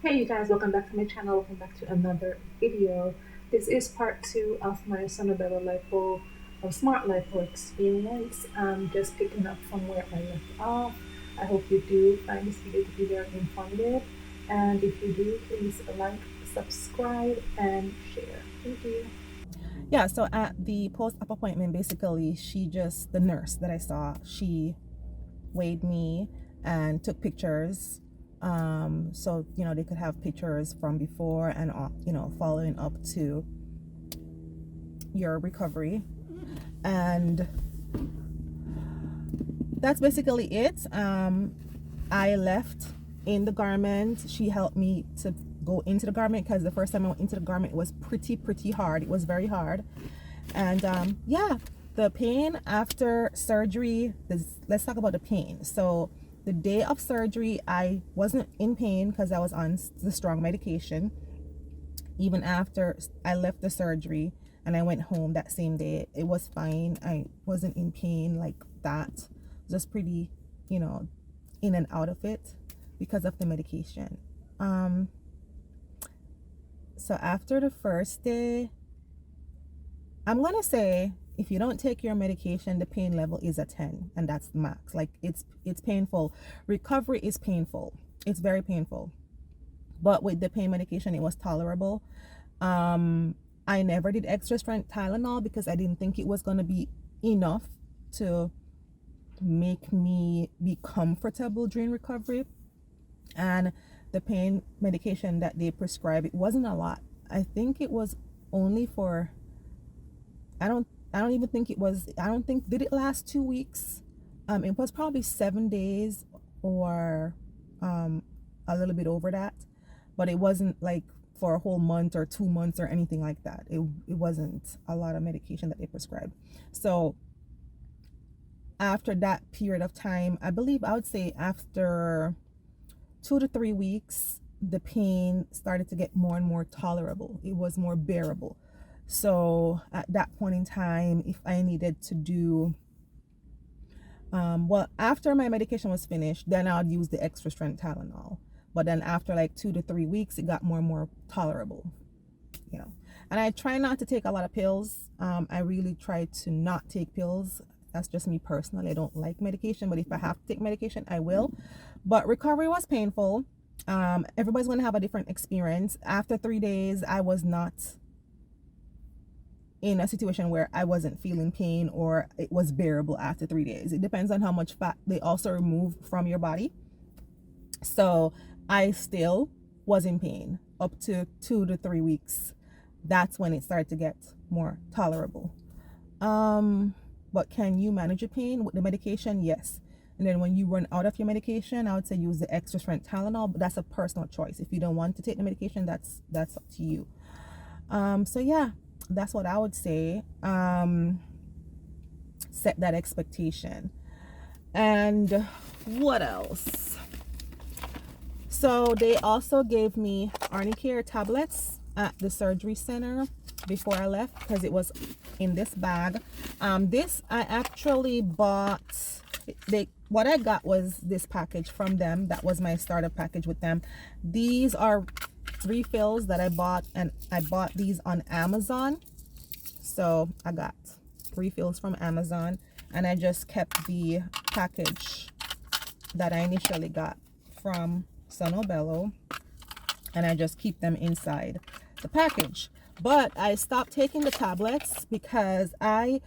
Hey you guys, welcome back to my channel. Welcome back to another video. This is part two of my Sono Bello Lipo Smart Lipo experience. Just picking up from where I left off. I hope you do find this video to be very informative. And if you do, please like, subscribe, and share. Thank you. Yeah, so at the post-op appointment, basically, the nurse that I saw, she weighed me and took pictures. So, they could have pictures from before and, following up to your recovery. And that's basically it. I left in the garment. She helped me to go into the garment because the first time I went into the garment, it was pretty hard. It was very hard. And yeah, the pain after surgery, let's talk about the pain. So the day of surgery, I wasn't in pain because I was on the strong medication. Even after I left the surgery and I went home that same day, it was fine. I wasn't in pain like that. Just pretty, you know, in and out of it because of the medication. Um, so after the first day, I'm gonna say if you don't take your medication, the pain level is a 10, and that's the max. Like it's painful. Recovery is painful. It's very painful. But with the pain medication, it was tolerable. I never did extra strength Tylenol because I didn't think it was gonna be enough to make me be comfortable during recovery. And the pain medication that they prescribed, it wasn't a lot. I think it was only for I don't I don't even think it was I don't think did it last 2 weeks. It was probably 7 days or a little bit over that, but it wasn't like for a whole month or 2 months or anything like that. It wasn't a lot of medication that they prescribed. So after that period of time, I believe I would say after 2 to 3 weeks, the pain started to get more and more tolerable. It was more bearable. So at that point in time, if I needed to do, well, after my medication was finished, then I'd use the extra strength Tylenol. But then after like 2 to 3 weeks, it got more and more tolerable, you know. And I try not to take a lot of pills. I really try to not take pills. That's just me personally. I don't like medication, but if I have to take medication, I will. But recovery was painful. Everybody's going to have a different experience. After 3 days, I was not in a situation where I wasn't feeling pain or it was bearable after 3 days. It depends on how much fat they also remove from your body. So I still was in pain up to 2 to 3 weeks. That's when it started to get more tolerable. But can you manage your pain with the medication? Yes. And then when you run out of your medication, I would say use the extra strength Tylenol, but that's a personal choice. If you don't want to take the medication, that's up to you. So yeah, that's what I would say. Set that expectation. And what else? So they also gave me Arnicare tablets at the surgery center before I left because it was in this bag. This I actually bought. What I got was this package from them. That was my starter package with them. These are refills that I bought, and I bought these on Amazon. So I got refills from Amazon, and I just kept the package that I initially got from Sono Bello, and I just keep them inside the package. But I stopped taking the tablets because I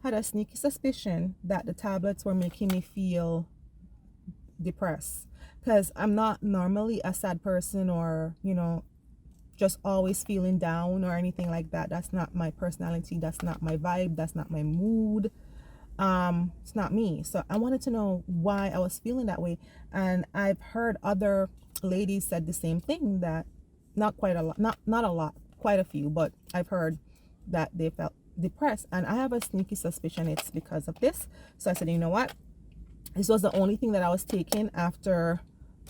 had a sneaky suspicion that the tablets were making me feel depressed, because I'm not normally a sad person or just always feeling down or anything like that. That's not my personality. That's not my vibe. That's not my mood. It's not me. So I wanted to know why I was feeling that way. And I've heard other ladies said the same thing, that not quite a lot, not a lot, quite a few, but I've heard that they felt depressed. And I have a sneaky suspicion it's because of this. So I said, you know what? This was the only thing that I was taking after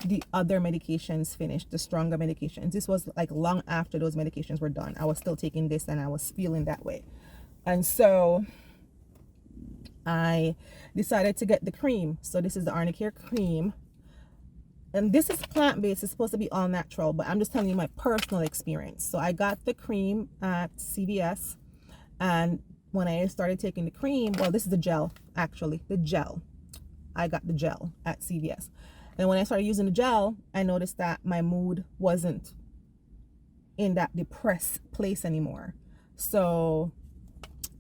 the other medications finished, the stronger medications. This was like long after those medications were done. I was still taking this and I was feeling that way. And so I decided to get the cream. So this is the Arnicare cream. and this is plant-based, it's supposed to be all natural, but I'm just telling you my personal experience. So I got the cream at CVS, and when I started taking the cream, well, this is the gel, actually, the gel. I got the gel at CVS. And when I started using the gel, I noticed that my mood wasn't in that depressed place anymore. So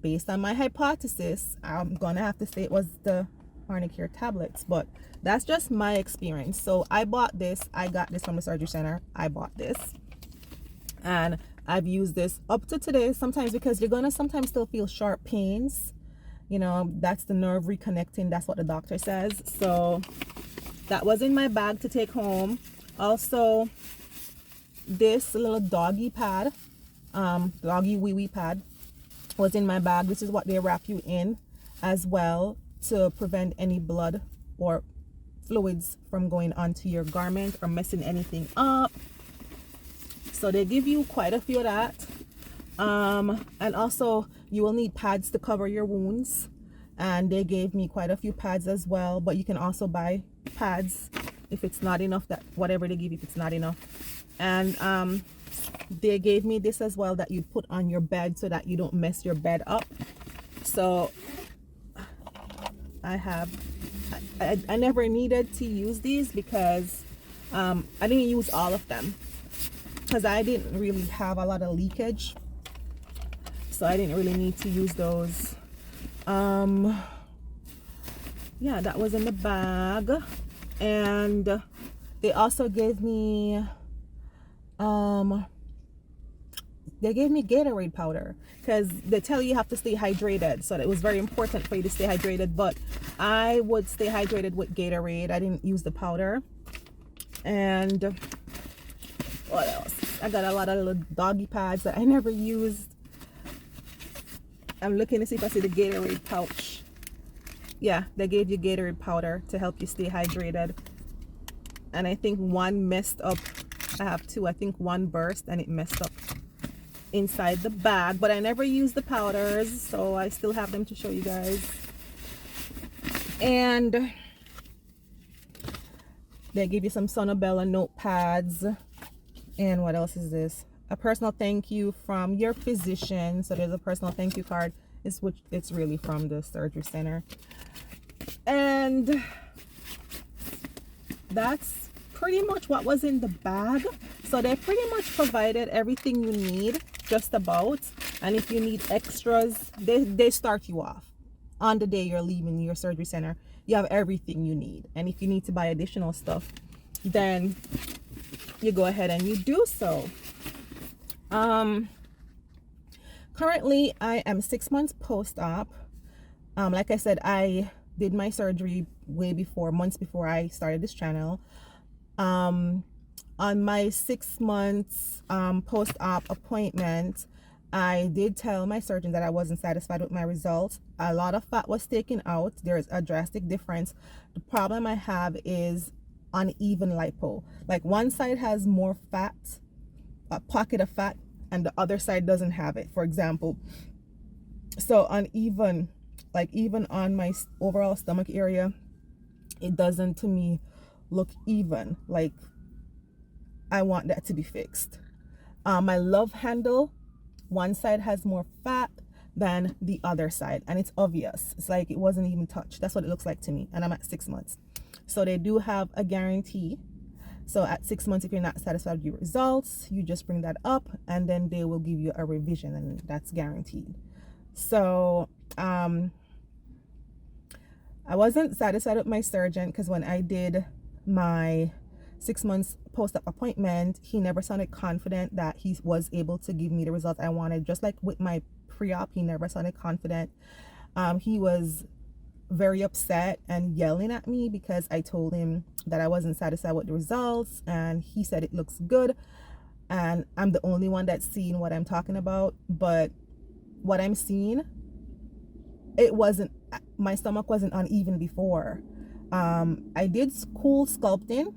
based on my hypothesis, I'm gonna have to say it was the Arnicare tablets, but that's just my experience. So I bought this. I got this from the surgery center. I bought this, and I've used this up to today. Sometimes, because you're gonna sometimes still feel sharp pains. You know, that's the nerve reconnecting. That's what the doctor says. So that was in my bag to take home. Also, this little doggy pad, doggy wee wee pad, was in my bag. This is what they wrap you in as well, to prevent any blood or fluids from going onto your garment or messing anything up. So they give you quite a few of that. And also you will need pads to cover your wounds, and they gave me quite a few pads as well. But you can also buy pads if it's not enough, that whatever they give you, if it's not enough. And they gave me this as well, that you put on your bed so that you don't mess your bed up. So I never needed to use these because I didn't use all of them, because I didn't really have a lot of leakage, so I didn't really need to use those. Yeah, that was in the bag. And they also gave me Gatorade powder, because they tell you have to stay hydrated, so it was very important for you to stay hydrated. But I would stay hydrated with Gatorade. I didn't use the powder. And what else? I got a lot of little doggy pads that I never used. I'm looking to see if I see the Gatorade pouch. Yeah, they gave you Gatorade powder to help you stay hydrated. And I think one messed up. I have two. I think one burst and it messed up inside the bag, but I never used the powders, so I still have them to show you guys. And they give you some Sono Bello notepads. And what else is this? A personal thank you from your physician. So there's a personal thank you card. It's really from the surgery center. And that's pretty much what was in the bag. So they pretty much provided everything you need, just about. And if you need extras, they start you off on the day you're leaving your surgery center. You have everything you need. And if you need to buy additional stuff, then you go ahead and you do so. Currently I am 6 months post-op. Like I said, I did my surgery months before I started this channel. On my 6 months post-op appointment, I did tell my surgeon that I wasn't satisfied with my results. A lot of fat was taken out. There is a drastic difference. The problem I have is uneven lipo. Like one side has more fat, a pocket of fat, and the other side doesn't have it, for example. So uneven, like even on my overall stomach area, it doesn't to me look even. Like I want that to be fixed. My love handle, one side has more fat than the other side, and it's obvious. It's like it wasn't even touched. That's what it looks like to me, and I'm at 6 months. So they do have a guarantee. So at 6 months, if you're not satisfied with your results, you just bring that up, and then they will give you a revision, and that's guaranteed. So I wasn't satisfied with my surgeon, because when I did my 6 months post-op appointment, he never sounded confident that he was able to give me the results I wanted. Just like with my pre-op, he never sounded confident. He was very upset and yelling at me because I told him that I wasn't satisfied with the results, and he said it looks good, and I'm the only one that's seeing what I'm talking about. But what I'm seeing, it wasn't, my stomach wasn't uneven before. I did cool sculpting,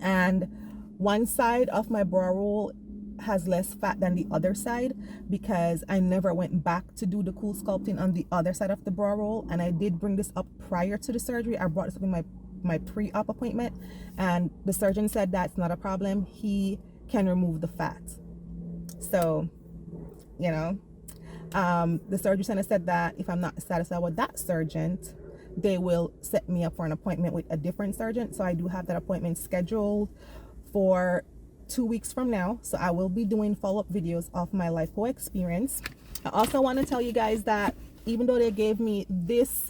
and one side of my bra roll has less fat than the other side, because I never went back to do the cool sculpting on the other side of the bra roll. And I did bring this up prior to the surgery. I brought this up in my my pre-op appointment, and the surgeon said that's not a problem. He can remove the fat. So, you know, the surgery center said that if I'm not satisfied with that surgeon, they will set me up for an appointment with a different surgeon. So I do have that appointment scheduled for 2 weeks from now. So I will be doing follow-up videos of my lipo experience. I also want to tell you guys that even though they gave me this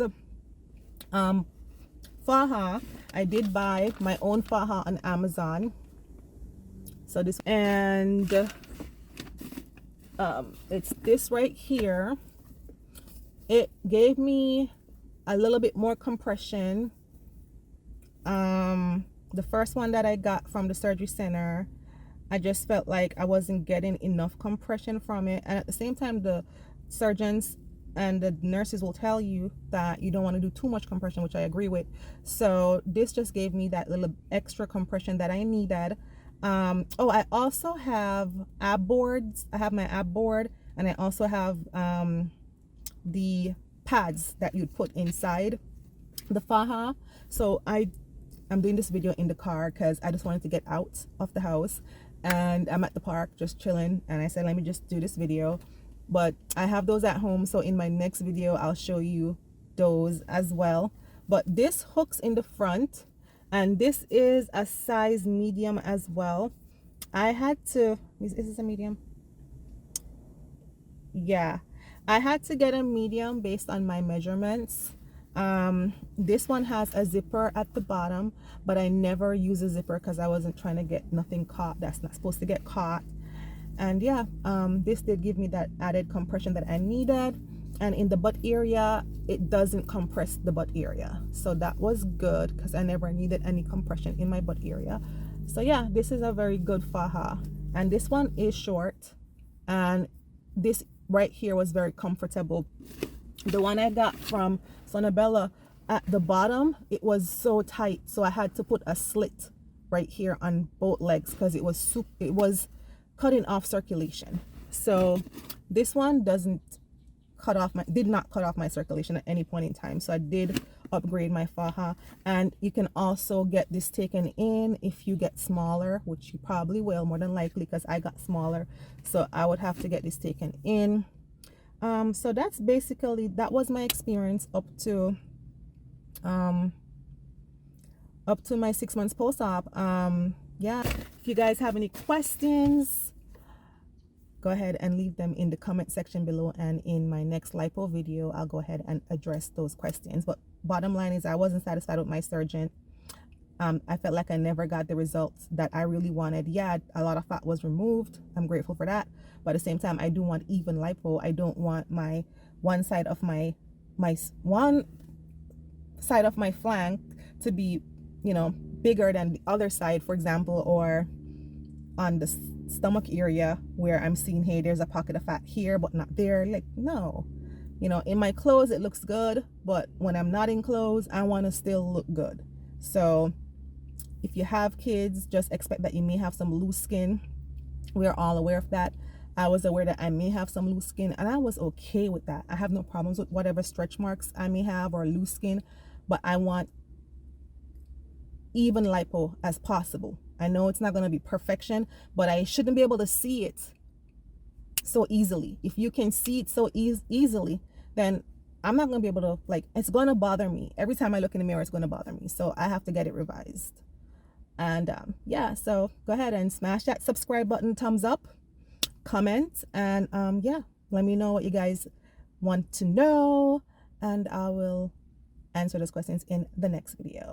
faja, I did buy my own faja on Amazon. So this, and it's this right here. It gave me a little bit more compression. The first one that I got from the surgery center, I just felt like I wasn't getting enough compression from it. And at the same time, the surgeons and the nurses will tell you that you don't want to do too much compression, which I agree with. So this just gave me that little extra compression that I needed. Oh, I also have ab boards. I have my ab board, and I also have the pads that you'd put inside the faja. So I'm doing this video in the car because I just wanted to get out of the house, and I'm at the park just chilling, and I said let me just do this video. But I have those at home, so in my next video I'll show you those as well. But this hooks in the front, and this is a size medium as well. I had to, is this a medium? Yeah, I had to get a medium based on my measurements. This one has a zipper at the bottom, but I never use a zipper because I wasn't trying to get nothing caught that's not supposed to get caught. And yeah, this did give me that added compression that I needed. And in the butt area, it doesn't compress the butt area, so that was good because I never needed any compression in my butt area. So yeah, this is a very good faja, and this one is short, and this right here was very comfortable. The one I got from Sono Bello, at the bottom it was so tight, so I had to put a slit right here on both legs because it was cutting off circulation. So this one did not cut off my circulation at any point in time. So I did upgrade my faja, and you can also get this taken in if you get smaller, which you probably will, more than likely, because I got smaller, so I would have to get this taken in. So that's basically, that was my experience up to my 6 months post-op. Yeah, if you guys have any questions, go ahead and leave them in the comment section below, and in my next lipo video I'll go ahead and address those questions. But bottom line is I wasn't satisfied with my surgeon. I felt like I never got the results that I really wanted. Yeah, a lot of fat was removed, I'm grateful for that, but at the same time I do want even lipo. I don't want my one side of my flank to be, you know, bigger than the other side, for example, or on the stomach area where I'm seeing, hey, there's a pocket of fat here but not there. Like, no, you know, in my clothes it looks good, but when I'm not in clothes I want to still look good. So if you have kids, just expect that you may have some loose skin. We're all aware of that. I was aware that I may have some loose skin, and I was okay with that. I have no problems with whatever stretch marks I may have or loose skin, but I want even lipo as possible. I know it's not going to be perfection, but I shouldn't be able to see it so easily. If you can see it so easily, then I'm not going to be able to, like, it's going to bother me. Every time I look in the mirror, it's going to bother me. So I have to get it revised. And yeah, so go ahead and smash that subscribe button, thumbs up, comment, and yeah, let me know what you guys want to know, and I will answer those questions in the next video.